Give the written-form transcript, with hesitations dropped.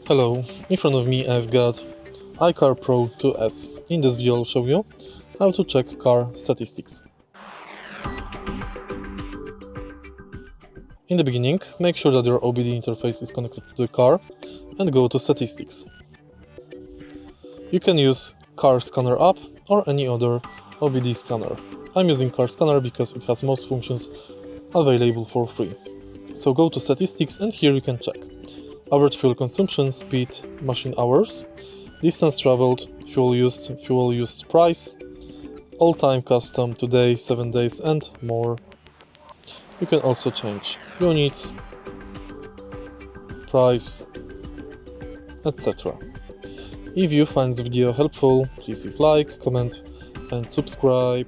Hello, in front of me I've got Icar Pro 2S. In this video I'll show you how to check car statistics. In the beginning, make sure that your OBD interface is connected to the car and go to Statistics. You can use Car Scanner app or any other OBD scanner. I'm using Car Scanner because it has most functions available for free. So go to Statistics and here you can check average fuel consumption, speed, machine hours, distance traveled, fuel used price, all-time custom, today, 7 days and more. You can also change units, price, etc. If you find this video helpful, please leave like, comment and subscribe.